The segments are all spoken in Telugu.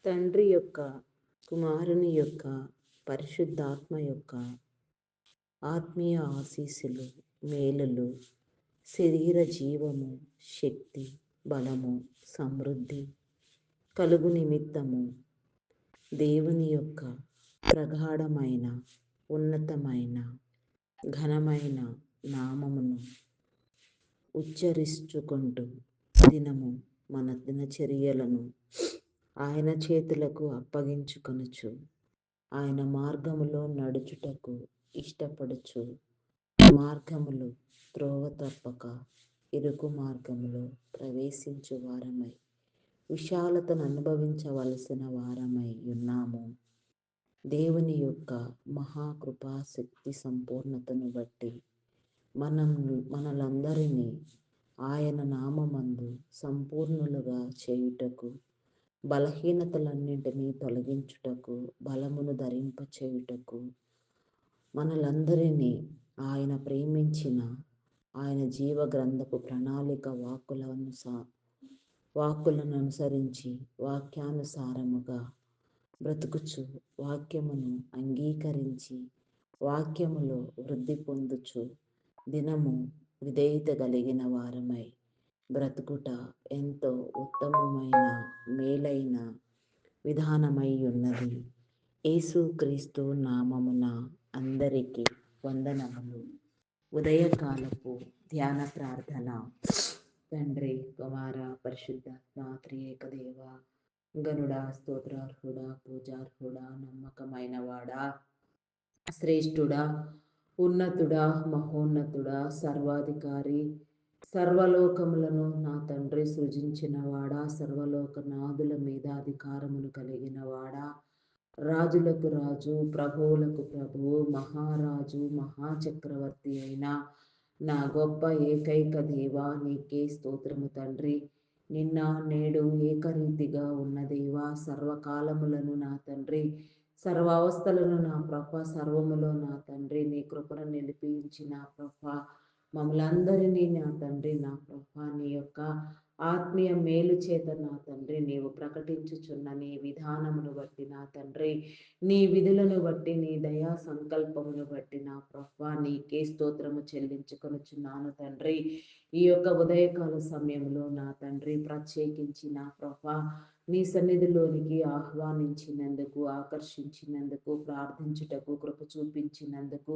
తండ్రి యొక్క, కుమారుని యొక్క, పరిశుద్ధాత్మ యొక్క ఆత్మీయ ఆశీస్సులు, మేలులు, శరీర జీవము, శక్తి, బలము, సమృద్ధి కలుగు నిమిత్తము దేవుని యొక్క ప్రగాఢమైన, ఉన్నతమైన, ఘనమైన నామమును ఉచ్చరించుకుంటూ దినము మన దినచర్యలను ఆయన చేతులకు అప్పగించుకొనుచు ఆయన మార్గములో నడుచుటకు ఇష్టపడుచు మార్గములు త్రోవ తప్పక ఇరుకు మార్గములో ప్రవేశించు వారమై విశాలతను అనుభవించవలసిన వారమై ఉన్నాము. దేవుని యొక్క మహాకృపాశక్తి సంపూర్ణతను బట్టి మనలందరినీ ఆయన నామమందు సంపూర్ణులుగా చేయుటకు, బలహీనతలన్నింటినీ తొలగించుటకు, బలమును ధరింపచేయుటకు, మనలందరినీ ఆయన ప్రేమించిన ఆయన జీవగ్రంథపు ప్రణాళిక వాక్కులను అనుసరించి వాక్యానుసారముగా బ్రతుకుచు, వాక్యమును అంగీకరించి వాక్యములో వృద్ధి పొందుచు దినము విధేయత కలిగిన వారమై బ్రతుకుట ఎంతో ఉత్తమమైన, మేలైన విధానమై ఉన్నది. యేసుక్రీస్తు నామమున అందరికీ వందనములు. ఉదయకాలపు ధ్యాన ప్రార్థన. తండ్రి, కుమార, పరిశుద్ధాత్మ త్రియేక దేవ, గనుడా, స్తోత్రార్హుడా, పూజార్హుడా, నమ్మకమైన వాడా, శ్రేష్ఠుడా, ఉన్నతుడా, మహోన్నతుడా, సర్వాధికారి, సర్వలోకములను నా తండ్రి సృజించిన వాడా, సర్వలోకనాథుల మీద అధికారమును కలిగిన వాడా, రాజులకు రాజు, ప్రభువులకు ప్రభువు, మహారాజు, మహాచక్రవర్తి అయిన నా గొప్ప ఏకైక దేవా, నీకే స్తోత్రము తండ్రి. నిన్న నేడు ఏకరీతిగా ఉన్న దేవా, సర్వకాలములను నా తండ్రి, సర్వావస్థలను నా ప్రభ, సర్వములో నా తండ్రి నీ కృపను నిలిపించి నా ప్రభ మమ్మలందరినీ నా తండ్రి, నా ప్రభ నీ యొక్క ఆత్మీయ మేలు చేత నా తండ్రి నీవు ప్రకటించుచున్న నీ విధానమును బట్టి నా తండ్రి, నీ విధులను బట్టి, నీ దయా సంకల్పమును బట్టి నా ప్రభ నీకే స్తోత్రము చెల్లించుకొనుచున్నాను తండ్రి. ఈ యొక్క ఉదయకాల సమయంలో నా తండ్రి ప్రత్యేకించి నా ప్రభ నీ సన్నిధిలోనికి ఆహ్వానించినందుకు, ఆకర్షించినందుకు, ప్రార్థించుటకు కృప చూపించినందుకు,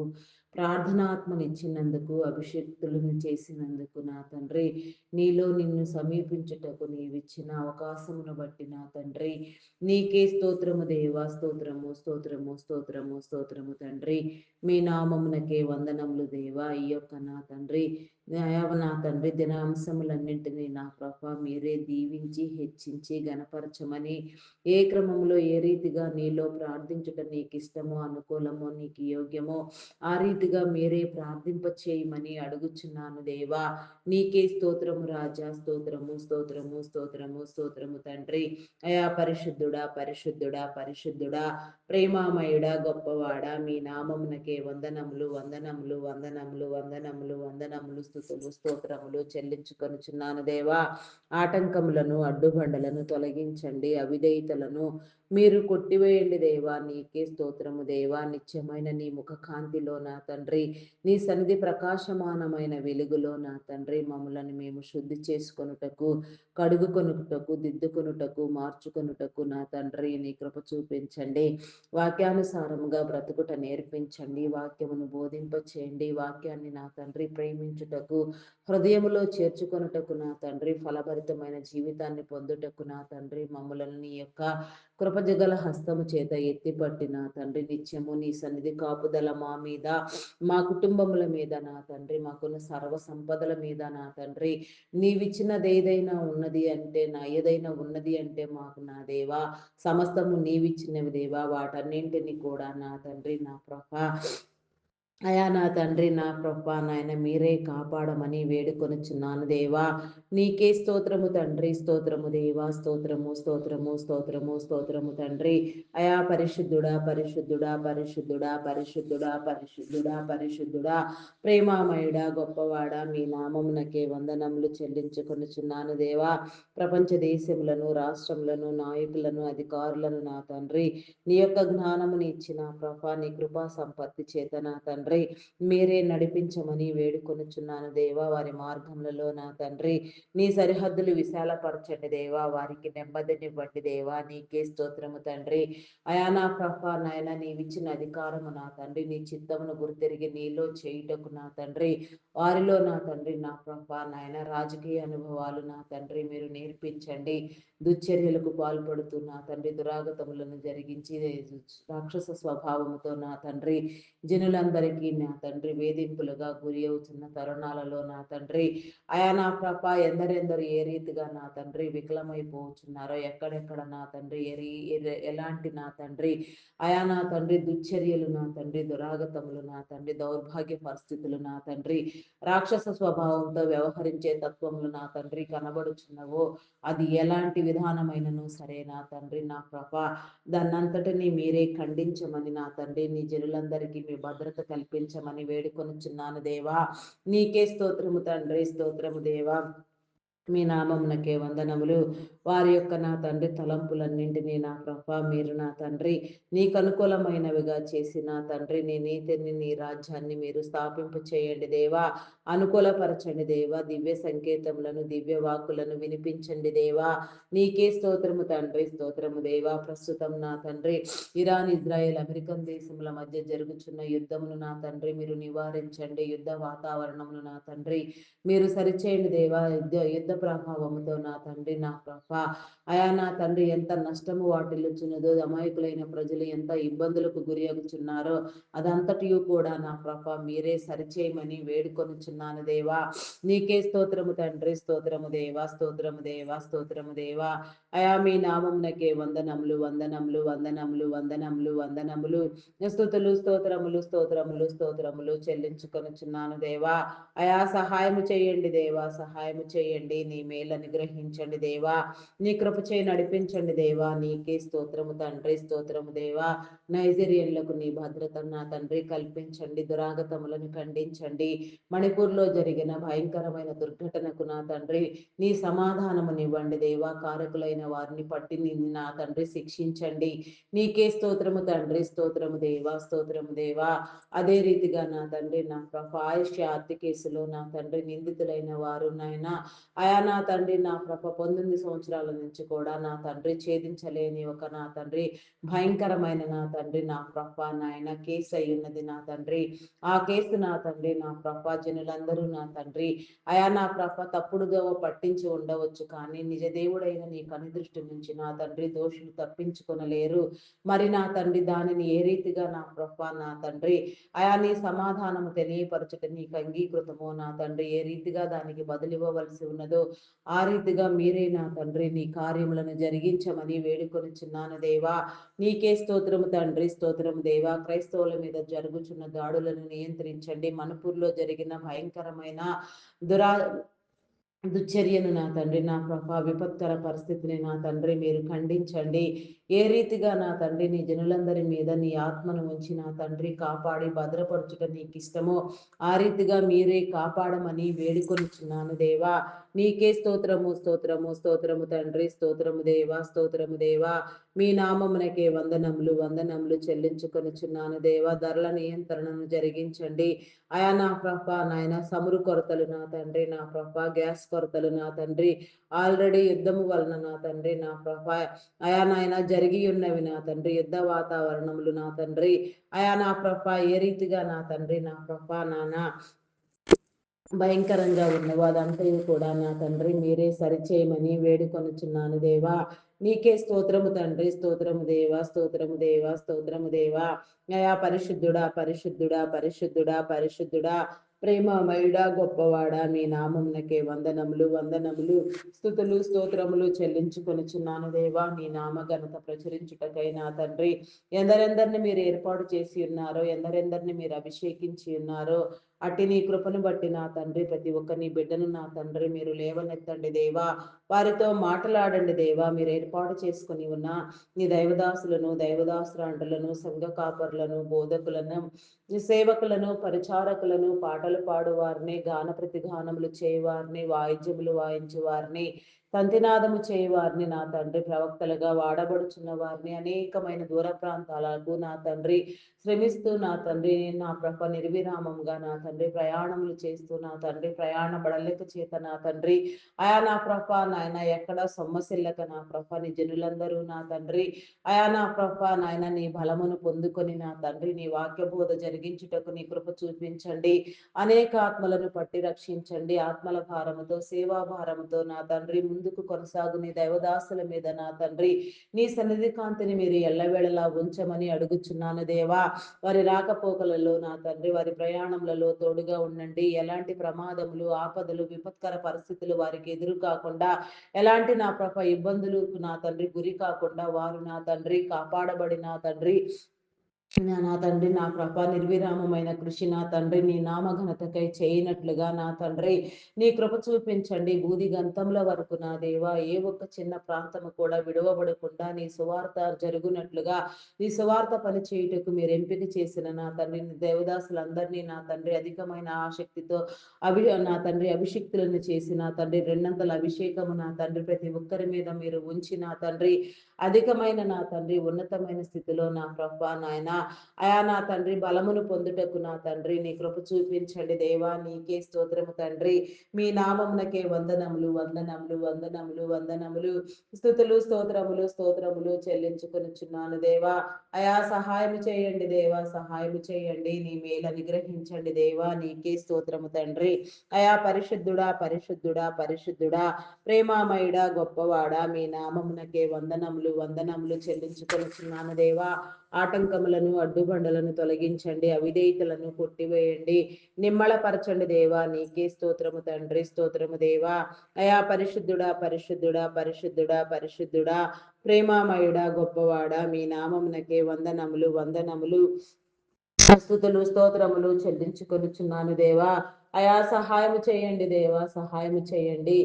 ప్రార్థనాత్మనిచ్చినందుకు, అభిషేక్తులను చేసినందుకు నా తండ్రి, నీలో నిన్ను సమీపించుటకు నీవిచ్చిన అవకాశమును బట్టి నా తండ్రి నీకే స్తోత్రము దేవా, స్తోత్రము, స్తోత్రము, స్తోత్రము, స్తోత్రము తండ్రి. మీ నామమునకే వందనములు దేవా. ఈ యొక్క నా తండ్రి నా తండ్రి దినాంశములన్నింటినీ నా ప్రభ మీరే దీవించి హెచ్చించి గణపరచమని, ఏ క్రమంలో ఏ రీతిగా నీలో ప్రార్థించుట నీకు ఇష్టమో, అనుకూలమో, నీకు యోగ్యమో ఆ రీతిగా మీరే ప్రార్థింప చేయమని అడుగుచున్నాను దేవా. నీకే స్తోత్రము రాజా, స్తోత్రము, స్తోత్రము, స్తోత్రము, స్తోత్రము తండ్రి. అయా పరిశుద్ధుడా, పరిశుద్ధుడా, పరిశుద్ధుడా, ప్రేమామయుడా, గొప్పవాడా, మీ నామమునకే వందనములు, వందనములు, వందనములు, వందనములు, వందనములు, స్తుతులు, స్తోత్రములు చెల్లించుకొనుచున్నాను దేవా. ఆటంకములను, అడ్డుబండలను తొలగించండి, అవిధేయతలను మీరు కొట్టివేయండి దేవా. నీకే స్తోత్రము దేవా. నిత్యమైన నీ ముఖ కాంతిలో నా తండ్రి, నీ సన్నిధి ప్రకాశమానమైన వెలుగులో నా తండ్రి మమ్మలను మేము శుద్ధి చేసుకొనుటకు, కడుగుకొనుటకు, దిద్దుకొనుటకు, మార్చుకొనుటకు నా తండ్రి నీ కృప చూపించండి. వాక్యానుసారముగా బ్రతుకుట నేర్పించండి, వాక్యమును బోధింప చేయండి, వాక్యాన్ని నా తండ్రి ప్రేమించుటకు, హృదయములో చేర్చుకొనుటకు నా తండ్రి, ఫలభరితమైన జీవితాన్ని పొందుటకు నా తండ్రి మమ్మలను నీ యొక్క కృపజగల హస్తము చేత ఎత్తిపట్టి నా తండ్రి నిత్యము నీ సన్నిధి కాపుదల మా మీద, మా కుటుంబముల మీద నా తండ్రి, మాకున్న సర్వ సంపదల మీద నా తండ్రి, నీవిచ్చినది ఏదైనా ఉన్నది అంటే ఏదైనా ఉన్నది అంటే మాకు నా దేవా సమస్తము నీవిచ్చినవి దేవా. వాటన్నింటినీ కూడా నా తండ్రి, నా ప్రభ అయా నా తండ్రి నా ప్రభా నాయన మీరే కాపాడమని వేడుకొనుచున్నాను దేవా. నీకే స్తోత్రము తండ్రి, స్తోత్రము దేవా, స్తోత్రము స్తోత్రము స్తోత్రము స్తోత్రము తండ్రి. అయా పరిశుద్ధుడా పరిశుద్ధుడా పరిశుద్ధుడా పరిశుద్ధుడా పరిశుద్ధుడా పరిశుద్ధుడా, ప్రేమామయుడా గొప్పవాడా, మీ నామమునకే వందనములు చెల్లించుకొనుచున్నాను దేవా. ప్రపంచ దేశములను రాష్ట్రములను నాయకులను అధికారులను నా తండ్రి నీ యొక్క జ్ఞానముని ఇచ్చిన ప్రభా నీ కృపా సంపత్తి చేత నా తండ్రి మీరే నడిపించమని వేడుకొనుచున్నాను దేవా. వారి మార్గములలో నా తండ్రి నీ సరిహద్దులు విశాలపరచండి దేవా. వారికి నెమ్మదినివ్వండి దేవా. నీకే స్తోత్రము తండ్రి. అయా నా ప్రభా నాయన నీవిచ్చిన అధికారము నా తండ్రి నీ చిత్తమును గుర్తెరిగి నీలో చేయుటకు నా తండ్రి వారిలో నా తండ్రి నా ప్రభా నాయన రాజకీయ అనుభవాలు నా తండ్రి మీరు నేర్పించండి. దుశ్చర్యలకు పాల్పడుతూ నా తండ్రి దురాగతములను జరిగించి రాక్షస స్వభావముతో నా తండ్రి జనులందరికీ నా తండ్రి వేధింపులుగా గురి అవుతున్న తరుణాలలో నా తండ్రి అయా నా ప్రభ ఎందరెందరు ఏ రీతిగా నా తండ్రి వికలమైపోతున్నారో, ఎక్కడెక్కడ నా తండ్రి ఎలాంటి నా తండ్రి అయా నా తండ్రి దుశ్చర్యలు నా తండ్రి దురాగతములు నా తండ్రి దౌర్భాగ్య పరిస్థితులు నా తండ్రి రాక్షస స్వభావంతో వ్యవహరించే తత్వములు నా తండ్రి కనబడుచున్నవో, అది ఎలాంటి విధానమైనను సరే నా తండ్రి నా ప్రభ దాన్నంతటినీ మీరే ఖండించమని నా తండ్రి నీ జనులందరికీ మీ భద్రత కల్పించమని వేడుకొనుచున్నాను దేవా. నీకే స్తోత్రము తండ్రి, స్తోత్రము దేవా. మీ నామమునకే వందనములు. వారి యొక్క నా తండ్రి తలంపులన్నింటినీ నా ప్రభ మీరు నా తండ్రి నీకు అనుకూలమైనవిగా చేసి నా తండ్రి నీ నీతిని నీ రాజ్యాన్ని మీరు స్థాపింపు చేయండి దేవా. అనుకూలపరచండి దేవా. దివ్య సంకేతములను దివ్య వాక్కులను వినిపించండి దేవా. నీకే స్తోత్రము తండ్రి, స్తోత్రము దేవా. ప్రస్తుతం నా తండ్రి ఇరాన్ ఇజ్రాయెల్ అమెరికన్ దేశముల మధ్య జరుగుచున్న యుద్ధమును నా తండ్రి మీరు నివారించండి. యుద్ధ వాతావరణమును నా తండ్రి మీరు సరిచేయండి దేవా. యుద్ధ ప్రభావముతో నా తండ్రి నా ప్రభ అయా నా తండ్రి ఎంత నష్టము వాటిల్లుచున్నదో, అమాయకులైన ప్రజలు ఎంత ఇబ్బందులకు గురి అగుచున్నారో అదంతటి కూడా నా ప్రభ మీరే సరిచేయమని వేడుకొనుచున్నాను దేవా. నీకే స్తోత్రము తండ్రి, స్తోత్రము దేవా, స్తోత్రము దేవా, స్తోత్రము దేవా. అయా మీ నామమునకే వందనములు వందనములు వందనములు వందనములు వందనములు స్తుతులు స్తోత్రములు స్తోత్రములు స్తోత్రములు చెల్లించుకొనుచున్నాను దేవా. అయా సహాయము చేయండి దేవా, సహాయము చేయండి. నీ మేలు అనుగ్రహించండి దేవా. నీ కృప చేయి నడిపించండి దేవా. నీకే స్తోత్రము తండ్రి, స్తోత్రము దేవా. నైజీరియన్లకు నీ భద్రత నా తండ్రి కల్పించండి. దురాగతములను ఖండించండి. మణిపూర్లో జరిగిన భయంకరమైన దుర్ఘటనకు నా తండ్రి నీ సమాధానమునివ్వండి దేవా. కారకులైన వారిని పట్టి నా తండ్రి శిక్షించండి. నీకే స్తోత్రము తండ్రి, స్తోత్రము దేవా, స్తోత్రము దేవా. అదే రీతిగా నా తండ్రి నా ప్రభ ఆయుష్య హత్య కేసులో నా తండ్రి నిందితులైన వారు నాయన అయా నా తండ్రి నా ప్రభ 19 సంవత్సరాల నుంచి కూడా నా తండ్రి ఛేదించలేని ఒక నా తండ్రి భయంకరమైన నా తండ్రి నా ప్రభ నాయన కేసు అయి ఉన్నది నా తండ్రి. ఆ కేసు నా తండ్రి నా ప్రభ జనులందరూ నా తండ్రి అయా నా ప్రభ తప్పుడుగా పట్టించి ఉండవచ్చు, కానీ నిజ దేవుడైన నీ కనుదృష్టి నుంచి నా తండ్రి దోషులు తప్పించుకొనలేరు. మరి నా తండ్రి దానిని ఏ రీతిగా నా ప్రభ నా తండ్రి అయా నీ సమాధానము తెలియపరచుట నీకు అంగీకృతమో నా తండ్రి ఏ రీతిగా దానికి బదులివ్వవలసి ఉన్నదో ఆ రీతిగా మీరే నా తండ్రి నీ కార్యములను జరిగించమని వేడుకొనిచున్నాను దేవా. నీకే స్తోత్రము తండ్రి, స్తోత్రము దేవా. క్రైస్తవుల మీద జరుగుచున్న దాడులను నియంత్రించండి. మణిపూర్లో జరిగిన భయంకరమైన దురా దుశ్చర్యను నా తండ్రి నా ప్రభా విపత్కర పరిస్థితిని నా తండ్రి మీరు ఖండించండి. ఏ రీతిగా నా తండ్రి నీ జనులందరి మీద నీ ఆత్మను ఉంచి నా తండ్రి కాపాడి భద్రపరచుట నీకు ఇష్టమో ఆ రీతిగా మీరే కాపాడమని వేడుకొనిచున్నాను దేవా. నీకే స్తోత్రము, స్తోత్రము, స్తోత్రము తండ్రి, స్తోత్రము దేవా, స్తోత్రము దేవా. మీ నామమునకే వందనములు వందనములు చెల్లించుకొనిచున్నాను దేవా. ధరల నియంత్రణను జరిగించండి. అయా నా ప్రభ నాయన సమురు కొరతలు నా తండ్రి నా ప్రభ గ్యాస్ కొరతలు నా తండ్రి ఆల్రెడీ యుద్ధము వలన నా తండ్రి నా ప్రభ అయా నాయన జరిగి ఉన్నవి నా తండ్రి యుద్ధ వాతావరణములు నా తండ్రి అయా నా ప్రభ ఏ రీతిగా నా తండ్రి నా ప్రభ నాన్న భయంకరంగా ఉన్నవో అదంతయు కూడా నా తండ్రి మీరే సరిచేయమని వేడుకొనుచున్నాను దేవా. నీకే స్తోత్రము తండ్రి, స్తోత్రము దేవా, స్తోత్రము దేవా, స్తోత్రము దేవా. అయా పరిశుద్ధుడా పరిశుద్ధుడా పరిశుద్ధుడా పరిశుద్ధుడా ప్రేమమయుడా గొప్పవాడా మీ నామమునకే వందనములు వందనములు స్తుతులు స్తోత్రములు చెల్లించుకొనుచున్నాను దేవా. మీ నామ ఘనత ప్రచురించుటకై నా తండ్రి ఎందరెందరిని మీరు ఏర్పాటు చేసి ఉన్నారో, ఎందరెందరిని మీరు అభిషేకించి ఉన్నారో అట్టి నీ కృపను బట్టి నా తండ్రి ప్రతి ఒక్క నీ బిడ్డను నా తండ్రి మీరు లేవనెత్తండి దేవా. వారితో మాట్లాడండి దేవా. మీరు ఏర్పాటు చేసుకుని ఉన్న నీ దైవదాసులను, దైవదాసురాండ్రులను, సంఘ కాపరులను, బోధకులను, సేవకులను, పరిచారకులను, పాటలు పాడువారిని, గాన ప్రతిగానములు చేయవారిని, వాయిద్యములు వాయించు వారిని, తంతినాదము చేయవారిని నా తండ్రి ప్రవక్తలుగా వాడబడుచున్న వారిని అనేకమైన దూర ప్రాంతాలకు నా తండ్రి శ్రమిస్తూ నా తండ్రి నా ప్రభ నిర్విరామంగా నా తండ్రి ప్రయాణములు చేస్తూ నా తండ్రి ప్రయాణ బడలిక చేత నా తండ్రి అయా నా ప్రభ నాయన ఎక్కడ సొమ్మసిల్లక నా ప్రభ నీ జనులందరూ నా తండ్రి అయా నా ప్రభ నాయన నీ బలమును పొందుకొని నా తండ్రి నీ వాక్య బోధ జరిగించుటకు నీ కృప చూపించండి. అనేక ఆత్మలను పట్టి రక్షించండి. ఆత్మల భారముతో సేవా భారముతో నా తండ్రి ముందుకు కొనసాగు నీ దైవదాసుల మీద నా తండ్రి నీ సన్నిధి కాంతిని మీరు ఎల్లవేళలా ఉంచమని అడుగుచున్నాను దేవా. వారి రాకపోకలలో నా తండ్రి వారి ప్రయాణములలో తోడుగా ఉండండి. ఎలాంటి ప్రమాదములు, ఆపదలు, విపత్కర పరిస్థితులు వారికి ఎదురు కాకుండా, ఎలాంటి నా ప్రభ ఇబ్బందులు నా తండ్రి గురి కాకుండా వారు నా తండ్రి కాపాడబడి నా తండ్రి నా తండ్రి నా కృప నిర్విరామమైన కృషి నా తండ్రి నీ నామ ఘనతకై చేయనట్లుగా నా తండ్రి నీ కృప చూపించండి. బూది గంతముల వరకు నా దేవా ఏ ఒక్క చిన్న ప్రాంతము కూడా విడవబడకుండా నీ సువార్త జరుగునట్లుగా నీ సువార్త పని చేయుటకు మీరు ఎంపిక చేసిన నా తండ్రి దేవదాసులందరినీ నా తండ్రి అధికమైన ఆసక్తితో నా తండ్రి అభిషిక్తులను చేసి నా తండ్రి రెండంతల అభిషేకము నా తండ్రి ప్రతి ఒక్కరి మీద మీరు ఉంచి నా తండ్రి అధికమైన నా తండ్రి ఉన్నతమైన స్థితిలో నా ప్రభా నాయన అయా నా తండ్రి బలమును పొందుటకు నా తండ్రి నీ కృప చూపించండి దేవా. నీకే స్తోత్రము తండ్రి. మీ నామమునకే వందనములు వందనములు వందనములు వందనములు స్తుతులు స్తోత్రములు స్తోత్రములు చెల్లించుకొనుచున్నాను దేవా. అయా సహాయం చేయండి దేవా, సహాయం చేయండి. నీ మేలు అనుగ్రహించండి దేవా. నీకే స్తోత్రము తండ్రి. అయా పరిశుద్ధుడా పరిశుద్ధుడా పరిశుద్ధుడా ప్రేమామయుడా గొప్పవాడా మీ నామమునకే వందనములు వందనములు చెల్లించుకొనుచున్నాను దేవా. ఆటంకములను అడ్డుబండలను తొలగించండి. అవిధేయతలను కొట్టివేయండి. నిమ్మళపరచండి దేవా. నీకే స్తోత్రము తండ్రి. స్తోత్రము దేవా. అయా పరిశుద్ధుడా పరిశుద్ధుడా పరిశుద్ధుడా పరిశుద్ధుడా ప్రేమామయుడా గొప్పవాడా మీ నామమునకే వందనములు వందనములు స్తుతులు స్తోత్రములు చెల్లించుకొనుచున్నాను దేవా. అయా సహాయం చేయండి దేవా, సహాయం చేయండి.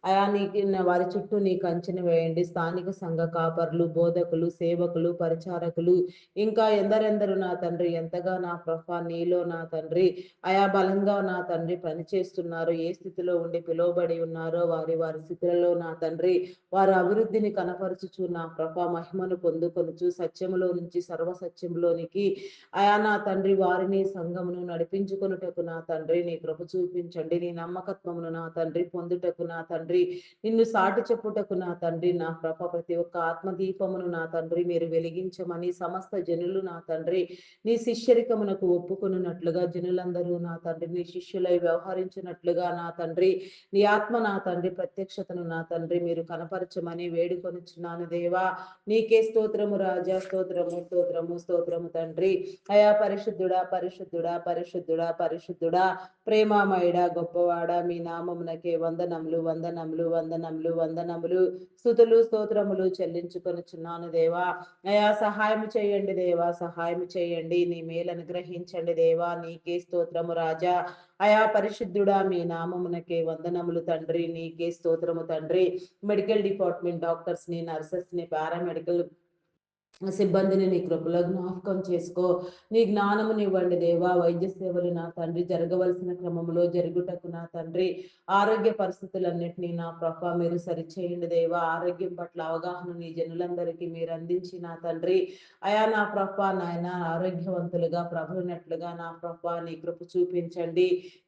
అయా నీకు వారి చుట్టూ నీ కంచెను వేయండి. స్థానిక సంఘ కాపర్లు, బోధకులు, సేవకులు, పరిచారకులు ఇంకా ఎందరెందరు నా తండ్రి ఎంతగా నా ప్రభా నీలో నా తండ్రి అయా బలంగా నా తండ్రి పనిచేస్తున్నారు. ఏ స్థితిలో ఉండి పిలువబడి ఉన్నారో వారి వారి స్థితులలో నా తండ్రి వారి అభివృద్ధిని కనపరచుచు నా ప్రభా మహిమను పొందుకొనుచు సత్యములో నుంచి సర్వసత్యంలోనికి అయా నా తండ్రి వారిని సంఘమును నడిపించుకొనుటకు నా తండ్రి నీ కృప చూపించండి. నీ నమ్మకత్వమును నా తండ్రి పొందుటకు నా తండ్రి నిన్ను సాటి చెప్పుటకు నా తండ్రి నా ప్రభ ప్రతి ఒక్క ఆత్మదీపమును నా తండ్రి మీరు వెలిగించమని సమస్త జనులు నా తండ్రి నీ శిష్యరికమునకు ఒప్పుకొనున్నట్లుగా జనులందరూ నా తండ్రి నీ శిష్యులై వ్యవహరించినట్లుగా నా తండ్రి నీ ఆత్మ నా తండ్రి ప్రత్యక్షతను నా తండ్రి మీరు కనపరచమని వేడుకొనుచున్నాను దేవా. నీకే స్తోత్రము రాజా. స్తోత్రము స్తోత్రము స్తోత్రము తండ్రి. అయా పరిశుద్ధుడా పరిశుద్ధుడా పరిశుద్ధుడా పరిశుద్ధుడా ప్రేమామయుడా గొప్పవాడా మీ నామమునకే వందనములు వందనములు వందనములు వందనములు స్తుతులు స్తోత్రములు చెల్లించుకొనుచున్నాను దేవా. అయా సహాయం చేయండి దేవా, సహాయం చేయండి. నీ మేలు అనుగ్రహించండి దేవా. నీకే స్తోత్రము రాజా. అయా పరిశుద్ధుడా మీ నామమునకే వందనములు తండ్రి. నీకే స్తోత్రము తండ్రి. మెడికల్ డిపార్ట్మెంట్ డాక్టర్స్ ని, నర్సెస్ ని, పారామెడికల్ సిబ్బందిని నీ కృపలో జ్ఞాపకం చేసుకో. నీ జ్ఞానమునివ్వండి దేవా. వైద్య సేవలు నా తండ్రి జరగవలసిన క్రమంలో జరుగుటకు నా తండ్రి ఆరోగ్య పరిస్థితులన్నింటినీ నా ప్రభ మీరు సరిచేయండి దేవా. ఆరోగ్యం పట్ల అవగాహన నీ జనులందరికీ మీరు అందించి నా తండ్రి అయా నా ప్రభ నాయన ఆరోగ్యవంతులుగా ప్రభునట్లుగా నా ప్రభ నీ కృప చూపించండి.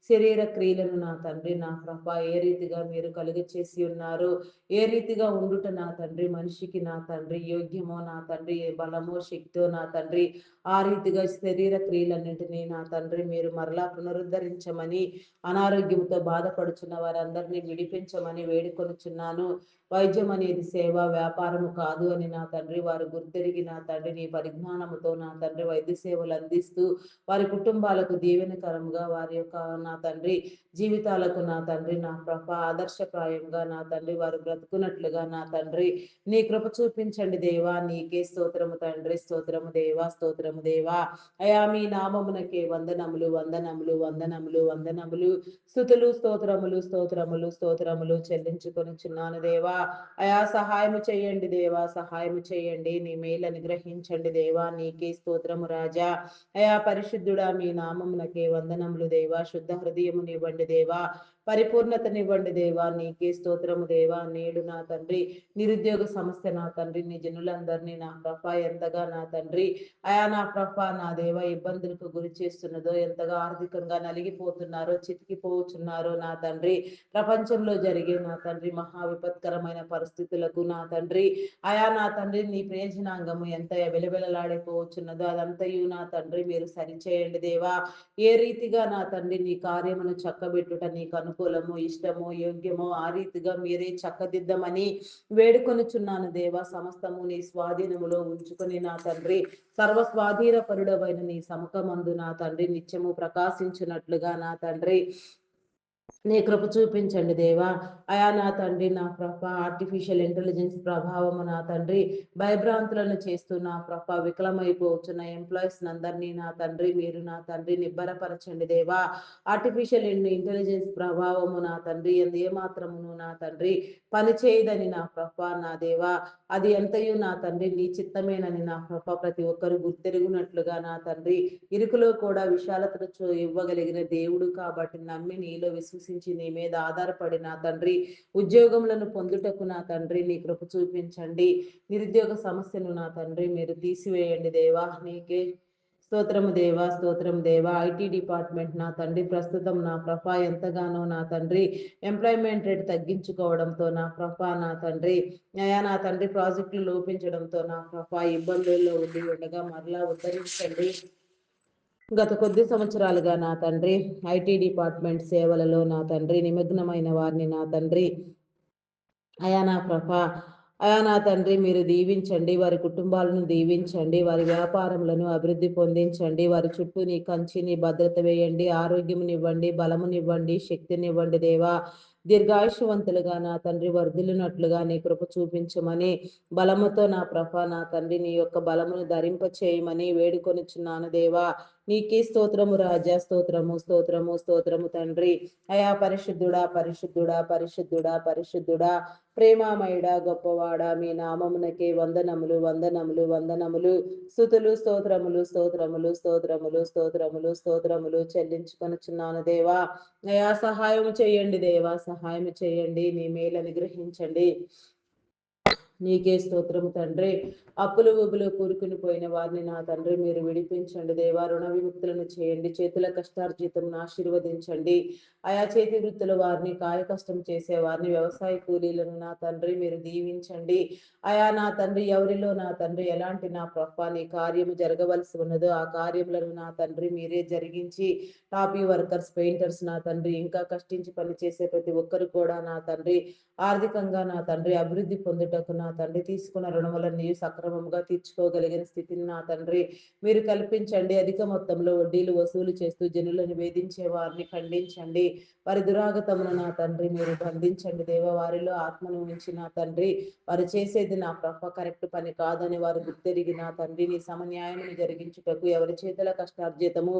శరీర క్రియలను నా తండ్రి నా ప్రభ ఏ రీతిగా మీరు కలుగ చేసి ఉన్నారు, ఏ రీతిగా ఉండుట నా తండ్రి మనిషికి నా తండ్రి యోగ్యమో నా తండ్రి ఏ బలమో శక్తో నా తండ్రి ఆ రీతిగా శరీర క్రియలన్నింటినీ నా తండ్రి మీరు మరలా పునరుద్ధరించమని అనారోగ్యంతో బాధపడుచున్న వారందరినీ విడిపించమని వేడుకొనుచున్నాను. వైద్యం అనేది సేవ, వ్యాపారము కాదు అని నా తండ్రి వారు గుర్తెరిగి నా తండ్రి నీ పరిజ్ఞానముతో నా తండ్రి వైద్య సేవలు అందిస్తూ వారి కుటుంబాలకు దీవెనకరంగా వారి యొక్క నా తండ్రి జీవితాలకు నా తండ్రి నా ప్రభ ఆదర్శప్రాయంగా నా తండ్రి వారు బ్రతుకున్నట్లుగా నా తండ్రి నీ కృప చూపించండి దేవా. నీకే స్తోత్రము తండ్రి, స్తోత్రము దేవా, స్తోత్రము దేవా. అయా మీ నామమునకే వందనములు, వందనములు, వందనములు, వందనములు, స్తుతులు, స్తోత్రములు, స్తోత్రములు, స్తోత్రములు చెల్లించుకొనుచున్నాను దేవా. అయా సహాయము చేయండి దేవా, సహాయము చేయండి. నీ మేలు అనుగ్రహించండి దేవా. నీకే స్తోత్రము రాజా. అయా పరిశుద్ధుడా మీ నామమునకే వందనములు దేవా. శుద్ధ హృదయమునివ్వండి దేవా, పరిపూర్ణతనివ్వండి దేవా. నీకే స్తోత్రము దేవా. నేడు నా తండ్రి నిరుద్యోగ సమస్య నా తండ్రి నీ జనులందరినీ నా ప్రభ ఎంతగా నా తండ్రి అయా నా ప్రభ నా దేవ ఇబ్బందులకు గురి చేస్తున్నదో, ఎంతగా ఆర్థికంగా నలిగిపోతున్నారో, చితికిపోతున్నారో నా తండ్రి ప్రపంచంలో జరిగే నా తండ్రి మహా విపత్కరమైన పరిస్థితులకు నా తండ్రి అయా నా తండ్రి నీ ప్రయోజనాంగము ఎంత వెలవెలలాడిపోవచ్చున్నదో అదంతయు నా తండ్రి మీరు సరిచేయండి దేవా. ఏ రీతిగా నా తండ్రి నీ కార్యమును చక్కబెట్టుట నీకు అనుకూలము, ఇష్టము, యోగ్యము ఆ రీతిగా మీరే చక్కదిద్దమని వేడుకొనుచున్నాను దేవా. సమస్తము నీ స్వాధీనములో ఉంచుకొని నా తండ్రి సర్వ స్వాధీన పరుడవైన నీ సముఖమందు నా తండ్రి నిత్యము ప్రకాశించినట్లుగా నా తండ్రి నీ కృప చూపించండి దేవా. అయా నా తండ్రి నా ప్రభ ఆర్టిఫిషియల్ ఇంటెలిజెన్స్ ప్రభావము నా తండ్రి భయభ్రాంతులను చేస్తూ నా ప్రభ వికలమైపోతున్న ఎంప్లాయీస్ అందరినీ నా తండ్రి మీరు నా తండ్రి నిబ్బరపరచండి దేవా. ఆర్టిఫిషియల్ ఇంటెలిజెన్స్ ప్రభావము నా తండ్రి ఏ మాత్రమును నా తండ్రి పనిచేయదని నా ప్రభ నా దేవా. అది ఎంతయు నా తండ్రి నీ చిత్తమేనని నా ప్రభ ప్రతి ఒక్కరు గుర్తెరుగునట్లుగా నా తండ్రి ఇరుకులో కూడా విశాలతను ఇవ్వగలిగిన దేవుడు కాబట్టి నమ్మి నీలో విశ్వసించి నీ మీద ఆధారపడి నా తండ్రి ఉద్యోగములను పొందుటకు నా తండ్రి నీ కృప చూపించండి. నిరుద్యోగ సమస్యను నా తండ్రి మీరు తీసివేయండి దేవా. నీకే స్తోత్రము దేవా, స్తోత్రం దేవా. ఐటీ డిపార్ట్మెంట్ నా తండ్రి ప్రస్తుతం నా ప్రభ ఎంతగానో నా తండ్రి ఎంప్లాయ్మెంట్ రేట్ తగ్గించుకోవడంతో నా ప్రభ నా తండ్రి అయా నా తండ్రి ప్రాజెక్టులు లోపించడంతో నా ప్రభ ఇబ్బందుల్లో ఉండి ఉండగా మరలా ఉద్ధరించండి. గత కొద్ది సంవత్సరాలుగా నా తండ్రి ఐటీ డిపార్ట్మెంట్ సేవలలో నా తండ్రి నిమగ్నమైన వారిని నా తండ్రి అయా నా ప్రభ అయా నా తండ్రి మీరు దీవించండి. వారి కుటుంబాలను దీవించండి. వారి వ్యాపారములను అభివృద్ధి పొందించండి. వారి చుట్టూ నీ కంచిని భద్రత వేయండి. ఆరోగ్యమునివ్వండి, బలమునివ్వండి, శక్తినివ్వండి దేవా. దీర్ఘాయుషవంతులుగా నా తండ్రి వర్ధిల్లునట్లుగా నీ కృప చూపించమని బలముతో నా ప్రభ నా తండ్రి నీ యొక్క బలమును ధరింప చేయమని వేడుకొనిచున్నాను దేవా. నీకే స్తోత్రము రాజా, స్తోత్రము, స్తోత్రము, స్తోత్రము తండ్రి. అయా పరిశుద్ధుడా, పరిశుద్ధుడా, పరిశుద్ధుడా, పరిశుద్ధుడా, ప్రేమామయుడా, గొప్పవాడా మీ నామమునకే వందనములు, వందనములు, వందనములు, స్తుతులు, స్తోత్రములు, స్తోత్రములు, స్తోత్రములు, స్తోత్రములు, స్తోత్రములు చెల్లించుకొనుచున్నాను దేవా. అయా సహాయం చేయండి దేవా, సహాయం చేయండి. నీ మేలు అనుగ్రహించండి. నీకే స్తోత్రము తండ్రి. అప్పులు ఊబులు కూరుకుని పోయిన వారిని నా తండ్రి మీరు విడిపించండి దేవా. రుణ విముక్తులను చేయండి. చేతుల కష్టార్జితం ఆశీర్వదించండి. ఆయా చేతి వృత్తుల వారిని, కాయ కష్టం చేసే వారిని, వ్యవసాయ కూలీలను నా తండ్రి మీరు దీవించండి. అయా నా తండ్రి ఎవరిలో నా తండ్రి ఎలాంటి నా ప్రభ నీ కార్యము జరగవలసి ఉన్నదో ఆ కార్యములను నా తండ్రి మీరే జరిగించి టాపీ వర్కర్స్, పెయింటర్స్ నా తండ్రి ఇంకా కష్టించి పనిచేసే ప్రతి ఒక్కరు కూడా నా తండ్రి ఆర్థికంగా నా తండ్రి అభివృద్ధి పొందుటకు నా తండ్రి తీసుకున్న రుణములన్నీ సక్రమంగా తీర్చుకోగలిగిన స్థితిని నా తండ్రి మీరు కల్పించండి. అధిక మొత్తంలో వడ్డీలు వసూలు చేస్తూ జనులను వేధించే వారిని ఖండించండి. వారి దురాగతమును నా తండ్రి మీరు బంధించండి దేవ. వారిలో ఆత్మను ఉంచి నా తండ్రి వారు చేసేది నా ప్రభ కరెక్ట్ పని కాదని వారు గుర్తెరిగి నా తండ్రి నీ సమన్యాయమును జరిగించుటకు ఎవరి చేతుల కష్టార్జితము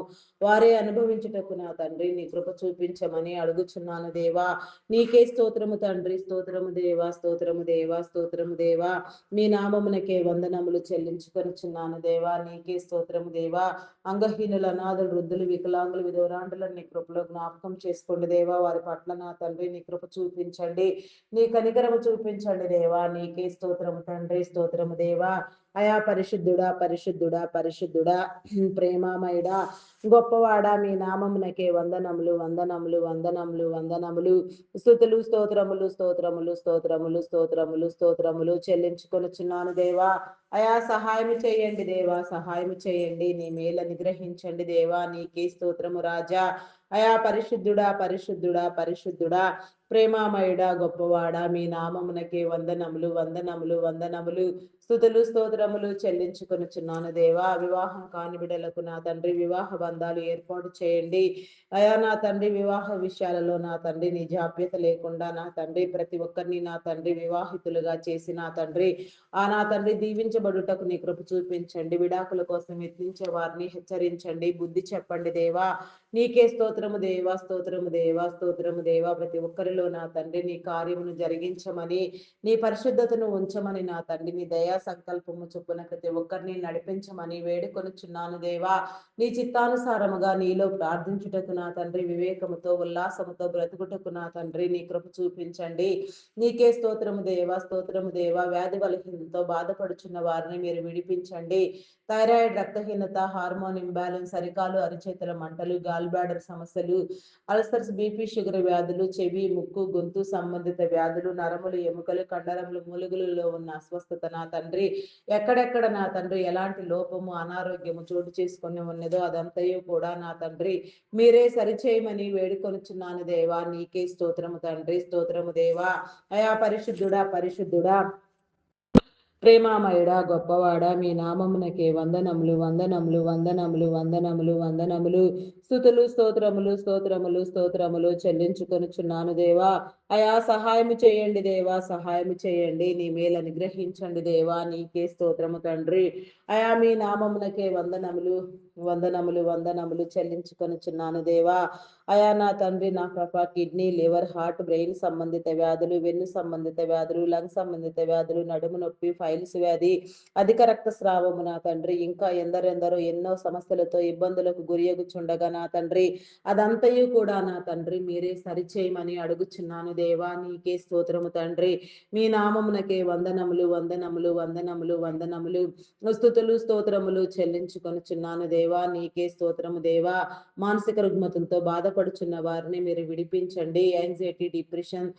వారే అనుభవించుటకు నా తండ్రి నీ కృప చూపించమని అడుగుచున్నాను దేవా. నీకే స్తోత్రము తండ్రి, స్తోత్రము దేవా, స్తోత్రము దేవా, స్తోత్రము దేవా. మీ నామమునకే వందనములు చెల్లించుకొనుచున్నాను దేవా. నీకే స్తోత్రము దేవా. అంగహీనుల అనాథులు, వృద్ధులు, వికలాంగులు, విధవరాండులను నీ కృపలో జ్ఞాపకం చేసుకోండి దేవా. వారి పట్ల నా తండ్రి నీ కృప చూపించండి. నీ కనికరము చూపించండి దేవా. నీకే స్తోత్రము తండ్రి, స్తోత్రము దేవా. అయా పరిశుద్ధుడా, పరిశుద్ధుడా, పరిశుద్ధుడా, ప్రేమామయుడా, గొప్పవాడా మీ నామమునకే వందనములు, వందనములు, వందనములు, వందనములు, స్తుతులు, స్తోత్రములు, స్తోత్రములు, స్తోత్రములు, స్తోత్రములు, స్తోత్రములు చెల్లించుకొనుచున్నాను దేవా. అయా సహాయం చేయండి దేవా, సహాయం చేయండి. నీ మేలు అనుగ్రహించండి దేవా. నీకే స్తోత్రము రాజా. అయా పరిశుద్ధుడా, పరిశుద్ధుడా, పరిశుద్ధుడా, ప్రేమామయుడా గొప్పవాడా మీ నామమునకే వందనములు వందనములు వందనములు స్తుతులు స్తోత్రములు చెల్లించుకొనుచున్నాను దేవా. వివాహం కాని బిడ్డలకు నా తండ్రి వివాహ బంధాలు ఏర్పాటు చేయండి అయా. నా తండ్రి వివాహ విషయాలలో నా తండ్రి నీ జాప్యత లేకుండా నా తండ్రి ప్రతి ఒక్కరిని నా తండ్రి వివాహితులుగా చేసి నా తండ్రి నా తండ్రి దీవించబడుటకు నీ కృప చూపించండి. విడాకుల కోసం యత్నించే వారిని హెచ్చరించండి, బుద్ధి చెప్పండి దేవా. నీకే స్తోత్రము దేవా, స్తోత్రము దేవా, స్తోత్రము దేవా. ప్రతి ఒక్కరిలో నా తండ్రి నీ కార్యమును జరిగించమని, నీ పరిశుద్ధతను ఉంచమని నా తండ్రి నీ దయా సంకల్పము చొప్పున ప్రతి ఒక్కరిని నడిపించమని వేడుకొనుచున్నాను దేవా. నీ చిత్తానుసారముగా నీలో ప్రార్థించుటకు నా తండ్రి వివేకముతో ఉల్లాసముతో బ్రతుకుటకు నా తండ్రి నీ కృప చూపించండి. నీకే స్తోత్రము దేవా, స్తోత్రము దేవా. వ్యాధి బలహీనతో బాధపడుచున్న వారిని మీరు విడిపించండి. థైరాయిడ్, రక్తహీనత, హార్మోన్ ఇంబ్యాలెన్స్, అరికాలు అరిచేతుల మంటలు, గాల్ బ్లాడర్ సమస్యలు, అల్సర్స్, బీపీ, షుగర్ వ్యాధులు, చెవి, ముక్కు, గొంతు సంబంధిత వ్యాధులు, నరములు, ఎముకలు, కండరములు, మూలుగులలో ఉన్న అస్వస్థత నా తండ్రి ఎక్కడెక్కడ నా తండ్రి ఎలాంటి లోపము అనారోగ్యము చోటు చేసుకొని ఉన్నదో అదంతయు కూడా నా తండ్రి మీరే సరిచేయమని వేడుకొనుచున్నాను దేవా. నీకే స్తోత్రము తండ్రి, స్తోత్రము దేవా. అయా పరిశుద్ధుడా, పరిశుద్ధుడా, ప్రేమామయుడా గొప్పవాడా మీ నామమునకే వందనములు వందనములు వందనములు వందనములు వందనములు స్తుతులు స్తోత్రములు స్తోత్రములు స్తోత్రములు చెల్లించుకొనుచున్నాను దేవా. అయా సహాయము చేయండి దేవా, సహాయము చేయండి. నీ మేలు అనుగ్రహించండి దేవా. నీకే స్తోత్రము తండ్రి. అయా మీ నామమునకే వందనములు వందనములు వందనములు చెల్లించుకొనుచున్నాను దేవా. అయా నా తండ్రి నా ప్రభ కిడ్నీ, లివర్, హార్ట్, బ్రెయిన్ సంబంధిత వ్యాధులు, వెన్ను సంబంధిత వ్యాధులు, లంగ్ సంబంధిత వ్యాధులు, నడుము నొప్పి, ఫైల్స్ వ్యాధి, అధిక రక్తస్రావము నా తండ్రి ఇంకా ఎందరెందరో ఎన్నో సమస్యలతో ఇబ్బందులకు గురియగుచుండగా నా తండ్రి అదంతయు కూడా నా తండ్రి మీరే సరిచేయమని అడుగుచున్నాను దేవా. నీకే స్తోత్రము తండ్రి. మీ నామమునకే వందనములు వందనములు వందనములు వందనములు స్తుతులు స్తోత్రములు చెల్లించుకొనుచున్నాను దేవా. నీకే స్తోత్రము దేవా. మానసిక రుగ్మతులతో బాధపడుచున్న వారిని మీరు విడిపించండి. యాంగ్జైటీ, డిప్రెషన్,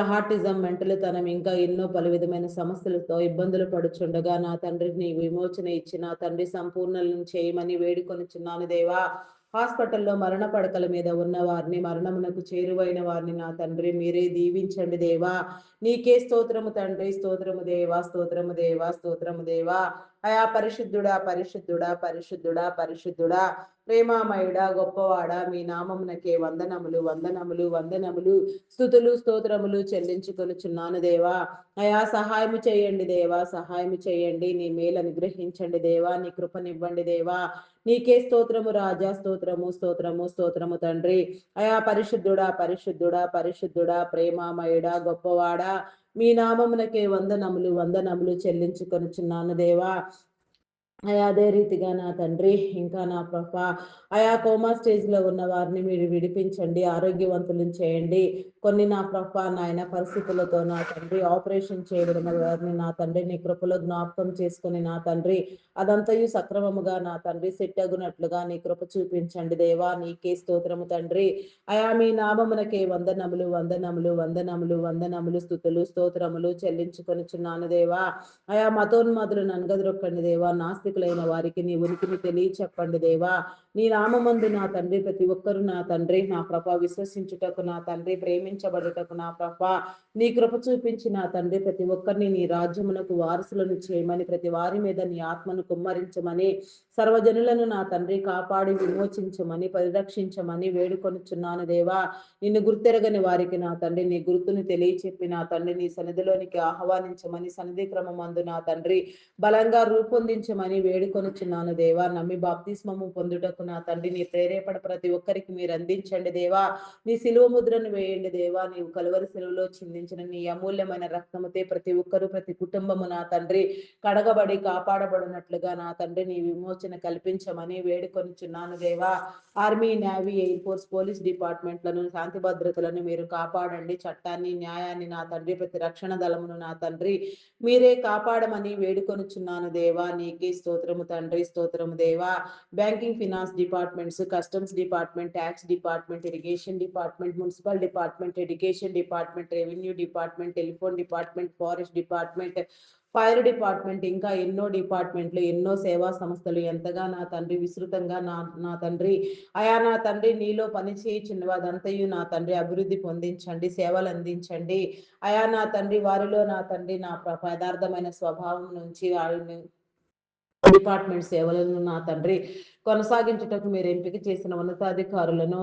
హార్టిజం, మెంటలుతనం ఇంకా ఎన్నో పలు విధమైన సమస్యలతో ఇబ్బందులు పడుచుండగా నా తండ్రి నీ విమోచన ఇచ్చి నా తండ్రి సంపూర్ణలను చేయమని వేడుకొనుచున్నాను దేవా. హాస్పిటల్లో మరణ పడకల మీద ఉన్న వారిని, మరణమునకు చేరువైన వారిని నా తండ్రి మీరే దీవించండి దేవా. నీకే స్తోత్రము తండ్రి, స్తోత్రము దేవా, స్తోత్రము దేవా, స్తోత్రము దేవా. అయా పరిశుద్ధుడా, పరిశుద్ధుడా, పరిశుద్ధుడా, పరిశుద్ధుడా, ప్రేమామయుడా గొప్పవాడా మీ నామమునకే వందనములు వందనములు వందనములు స్తుతులు స్తోత్రములు చెల్లించుకొనుచున్నాను దేవా. అయా సహాయము చేయండి దేవా, సహాయము చేయండి. నీ మేలు అనుగ్రహించండి దేవా, నీ కృపనివ్వండి దేవా. నీకే స్తోత్రము రాజా, స్తోత్రము స్తోత్రము స్తోత్రము తండ్రి. అయా పరిశుద్ధుడా, పరిశుద్ధుడా, పరిశుద్ధుడా, ప్రేమామయుడా గొప్పవాడా మీ నామమునకే వందనములు వందనములు చెల్లించుకొనుచున్నాను దేవా. అదే రీతిగా నా తండ్రి ఇంకా నా ప్రభ అయా కోమా స్టేజ్లో ఉన్న వారిని మీరు విడిపించండి, ఆరోగ్యవంతులను చేయండి. కొన్ని నా ప్రభ నాయన పరిస్థితులతో నా తండ్రి ఆపరేషన్ చేయబడిన వారిని నా తండ్రి నీ కృపలో జ్ఞాపకం చేసుకుని నా తండ్రి అదంతయు సక్రమముగా నా తండ్రి సెట్ అగునట్లుగా నీ కృప చూపించండి దేవా. నీకే స్తోత్రము తండ్రి. అయా మీ నామమునకే వందనములు వందనములు వందనములు వందనములు స్తుతులు స్తోత్రములు చెల్లించుకొనుచున్నాను దేవా. అయా మతోన్మాదులను అనగదొక్కండి దేవా. నాస్తికులైన వారికి నీ ఉనికిని తెలియచెప్పండి దేవా. నీ నామమందు నా తండ్రి ప్రతి ఒక్కరు నా తండ్రి నా ప్రభ విశ్వసించుటకు నా తండ్రి ప్రేమించబడుటకు నా ప్రభ నీ కృప చూపించి నా తండ్రి ప్రతి ఒక్కరిని నీ రాజ్యమునకు వారసులను చేయమని, ప్రతి వారి మీద నీ ఆత్మను కుమ్మరించమని, సర్వజనులను నా తండ్రి కాపాడి విమోచించమని, పరిరక్షించమని వేడుకొనుచున్నాను దేవా. నిన్ను గుర్తెరగని వారికి నా తండ్రి నీ గుర్తును తెలియచెప్పి నా తండ్రి నీ సన్నిధిలోనికి ఆహ్వానించమని, సన్నిధి క్రమమందు నా తండ్రి బలంగా రూపొందించమని వేడుకొనుచున్నాను దేవా. నమ్మి బాప్తిస్మము పొందుటకు నా తండ్రి నీ ప్రేరేపణ ప్రతి ఒక్కరికి మీరు అందించండి దేవా. నీ సిలువ ముద్రను వేయండి దేవా. నీవు కలువరి సిలువలో చిందించిన నీ అమూల్యమైన రక్తముతే ప్రతి ఒక్కరు ప్రతి కుటుంబము నా తండ్రి కడగబడి కాపాడబడినట్లుగా నా తండ్రి నీ విమోచన కల్పించమని వేడుకొనుచున్నాను దేవా. Army, navy, air force, police డిపార్ట్మెంట్లను, శాంతి భద్రతలను మీరు కాపాడండి. చట్టాన్ని, న్యాయాన్ని నా తండ్రి ప్రతి రక్షణ దళమును నా తండ్రి మీరే కాపాడమని వేడుకొనుచున్నాను దేవా. నీకే స్తోత్రము తండ్రి, స్తోత్రము దేవా. Banking, finance departments, customs department, tax department, irrigation department, municipal department, education department, revenue department, telephone department, forest department, fire department, ఇంకా ఎన్నో డిపార్ట్మెంట్లు, ఎన్నో సేవా సంస్థలు ఎంతగా నా తండ్రి విస్తృతంగా నా నా తండ్రి అయా నా తండ్రి నీలో పని చేయుచున్నవి అదంతయు నా తండ్రి అభివృద్ధి పొందించండి, సేవలు అందించండి. అయా నా తండ్రి వారిలో నా తండ్రి నా పదార్థమైన స్వభావం నుంచి వాళ్ళని డిపార్ట్మెంట్ సేవలను నా తండ్రి కొనసాగించుటకు మీరు ఎంపిక చేసిన ఉన్నతాధికారులను,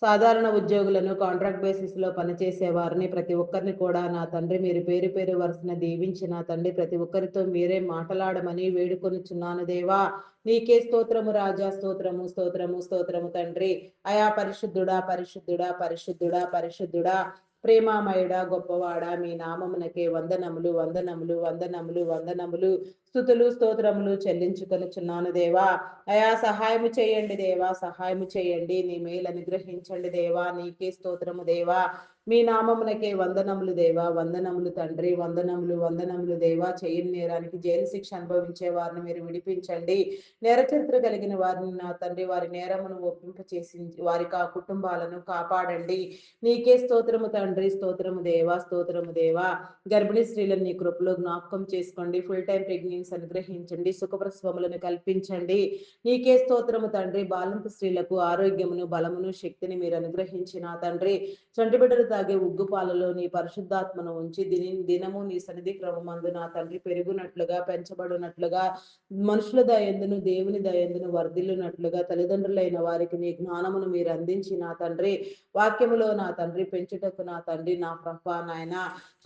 సాధారణ ఉద్యోగులను, కాంట్రాక్ట్ బేసిస్లో పనిచేసే వారిని ప్రతి ఒక్కరిని కూడా నా తండ్రి మీరు పేరు పేరు వరుసన దీవించి నా తండ్రి ప్రతి ఒక్కరితో మీరే మాట్లాడమని వేడుకొనుచున్నాను దేవా. నీకే స్తోత్రము రాజా, స్తోత్రము స్తోత్రము స్తోత్రము తండ్రి. అయా పరిశుద్ధుడా పరిశుద్ధుడా పరిశుద్ధుడా పరిశుద్ధుడా, ప్రేమామయుడా గొప్పవాడా, మీ నామమునకే వందనములు వందనములు వందనములు వందనములు, స్తుతులు స్తోత్రములు చెల్లించుకొనుచున్నాను దేవా. అయా సహాయము చేయండి దేవా, సహాయము చేయండి, నీ మేలు అనుగ్రహించండి దేవా. నీకే స్తోత్రము దేవా. మీ నామమునకే వందనములు దేవా, వందనములు తండ్రి, వందనములు వందనములు దేవా. చేయని నేరానికి జైలు శిక్ష అనుభవించే వారిని మీరు విడిపించండి. నేర చరిత్ర కలిగిన వారిని నా తండ్రి వారి నేరమును ఒప్పింప చేసి వారి కుటుంబాలను కాపాడండి. నీకే స్తోత్రము తండ్రి, స్తోత్రము దేవా, స్తోత్రము దేవా. గర్భిణీ స్త్రీలను నీ కృపలో జ్ఞాపకం చేసుకోండి. ఫుల్ టైం ప్రెగ్నెన్సీ అనుగ్రహించండి, సుఖప్రసవములను కల్పించండి. నీకే స్తోత్రము తండ్రి. బాలింత స్త్రీలకు ఆరోగ్యమును బలమును శక్తిని మీరు అనుగ్రహించిన తండ్రి, చంటి బిడ్డలు తాగే ఉగ్గుపాలలో నీ పరిశుద్ధాత్మను ఉంచి దినము నీ సన్నిధి క్రమమందు నా తండ్రి పెరుగునట్లుగా, పెంచబడినట్లుగా, మనుషుల దయందును దేవుని దయందును వర్ధిల్లునట్లుగా తల్లిదండ్రులైన వారికి నీ జ్ఞానమును మీరు అందించి నా తండ్రి వాక్యములో నా తండ్రి పెంచుటకు నా తండ్రి నా ప్రభా నాయన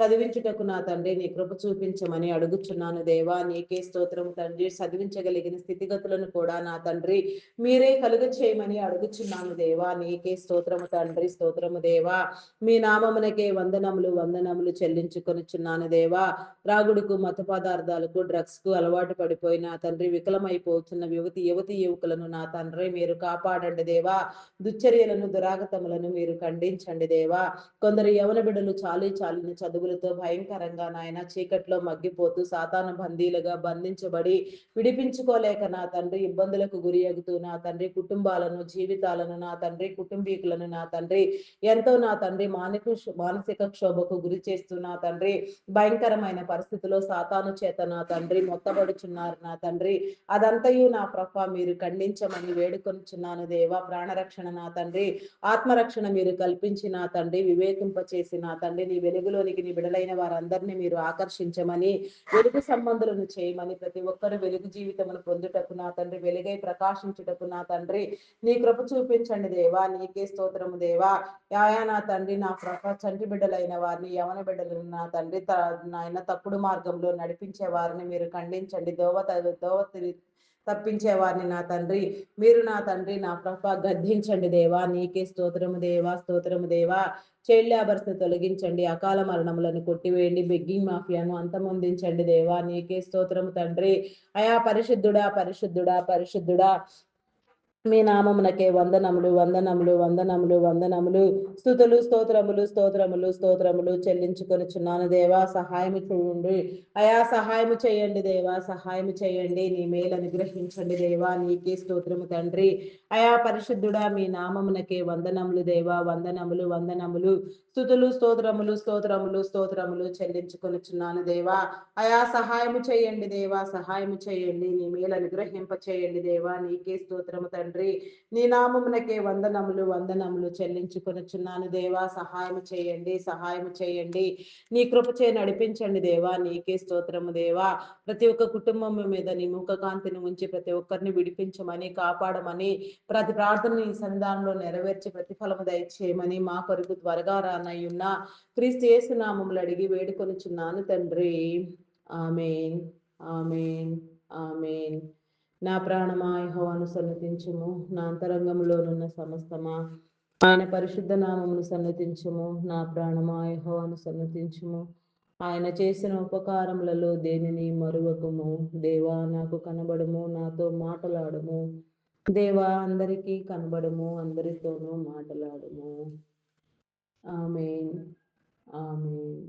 చదివించుటకు నా తండ్రి నీ కృప చూపించమని అడుగుచున్నాను దేవా. నీకే స్తోత్రము తండ్రి. చదివించగలిగిన స్థితిగతులను కూడా నా తండ్రి మీరే కలుగ చేయమని అడుగుచున్నాను దేవా. నీకే స్తోత్రము తండ్రి, స్తోత్రము దేవా. మీ నామమునకే వందనములు వందనములు చెల్లించుకొనుచున్నాను దేవా. త్రాగుడుకు, మత పదార్థాలకు, డ్రగ్స్ కు అలవాటు పడిపోయిన తండ్రి వికలమైపోతున్న యువతి యువకులను నా తండ్రి మీరు కాపాడండి దేవా. దుశ్చర్యలను దురాగతములను మీరు ఖండించండి దేవా. కొందరు యవన బిడ్డలు చాలిన చదువులతో భయంకరంగా నాయన చీకట్లో మగ్గిపోతూ సాతాను బందీలుగా బంధించబడి విడిపించుకోలేక నా తండ్రి ఇబ్బందులకు గురి అగుతూ నా తండ్రి కుటుంబాలను, జీవితాలను, నా తండ్రి కుటుంబీకులను నా తండ్రి ఎంతో నా తండ్రి మానసిక క్షోభకు గురి చేస్తూ నా తండ్రి భయంకరమైన పరిస్థితిలో సాతాను చేత నా తండ్రి మొత్తబడుచున్నారు నా తండ్రి. అదంతయు నా ప్రభ మీరు ఖండించమని వేడుకొనుచున్నాను దేవా. ప్రాణరక్షణ నా తండ్రి, ఆత్మరక్షణ మీరు కల్పించి నా తండ్రి వివేకింప చేసి నా తండ్రి నీ వెలుగులోనికి నీ బిడలైన వారందరినీ మీరు ఆకర్షించమని, వెలుగు సంబంధులను చేయమని, ప్రతి ఒక్కరు వెలుగు జీవితమును పొందుటకు నా తండ్రి వెలుగై ప్రకాశించుటకు నా తండ్రి నీ కృప చూపించండి దేవా. నీకే స్తోత్రము దేవా. యాయా నా తండ్రి నా ప్రభ చంటి బిడ్డలైన వారిని, యవన బిడ్డలను నా తండ్రి నాయన తప్పుడు మార్గంలో నడిపించే వారిని మీరు ఖండించండి. దోవ తప్పించే వారిని నా తండ్రి మీరు నా తండ్రి నా ప్రభ గద్దించండి దేవా. నీకే స్తోత్రము దేవా, స్తోత్రము దేవా. చైల్డ్ లేబర్స్ ను తొలగించండి, అకాల మరణములను కొట్టివేయండి, బెగ్గింగ్ మాఫియాను అంతమొందించండి దేవా. నీకే స్తోత్రము తండ్రి. అయా పరిశుద్ధుడా పరిశుద్ధుడా పరిశుద్ధుడా, మీ నామమునకే వందనములు వందనములు వందనములు వందనములు, స్తుతులు స్తోత్రములు స్తోత్రములు స్తోత్రములు చెల్లించుకొనుచున్నాను దేవా. సహాయము చేయండి అయా, సహాయము చేయండి దేవా, సహాయము చేయండి. నీ మేలు అనుగ్రహించండి దేవా. నీకే స్తోత్రము తండ్రి. అయా పరిశుద్ధుడా, మీ నామమునకే వందనములు దేవా. వందనములు వందనములు, స్తుతులు స్తోత్రములు స్తోత్రములు స్తోత్రములు చెల్లించుకొనుచున్నాను దేవా. అయా సహాయము చేయండి దేవా, సహాయము చేయండి. నీ మేలు అనుగ్రహింప చేయండి దేవా. నీకే స్తోత్రము తండ్రి. నీ నామమునకే వందనములు వందనములు చెల్లించుకొనుచున్నాను దేవా. సహాయము చేయండి, సహాయము చేయండి. నీ కృపచే నడిపించండి దేవా. నీకే స్తోత్రము దేవా. ప్రతి ఒక్క కుటుంబం మీద నీ ముఖ కాంతిని ఉంచి ప్రతి ఒక్కరిని విడిపించమని, కాపాడమని, ప్రతి ప్రార్థన నీ సంధానంలో నెరవేర్చి ప్రతిఫలము దయచేయమని మా కొరకు త్వరగా రానయ్యున్న క్రీస్తు యేసు నామములు అడిగి వేడుకొనుచున్నాను తండ్రి. ఆమేన్, ఆమేన్, ఆమేన్. నా ప్రాణమా యెహోవాను సన్నతించుము, నా అంతరంగములోనున్న సమస్తమా ఆయన పరిశుద్ధ నామమును సన్నతించుము. నా ప్రాణమా యెహోవాను సన్నతించుము, ఆయన చేసిన ఉపకారములలో దేనిని మరువకుము. దేవా నాకు కనబడుము, నాతో మాటలాడుము. దేవా అందరికీ కనబడుము, అందరితోనూ మాటలాడుము. Amen, amen.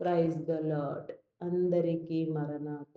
Praise the Lord. అందరికీ మరణాత.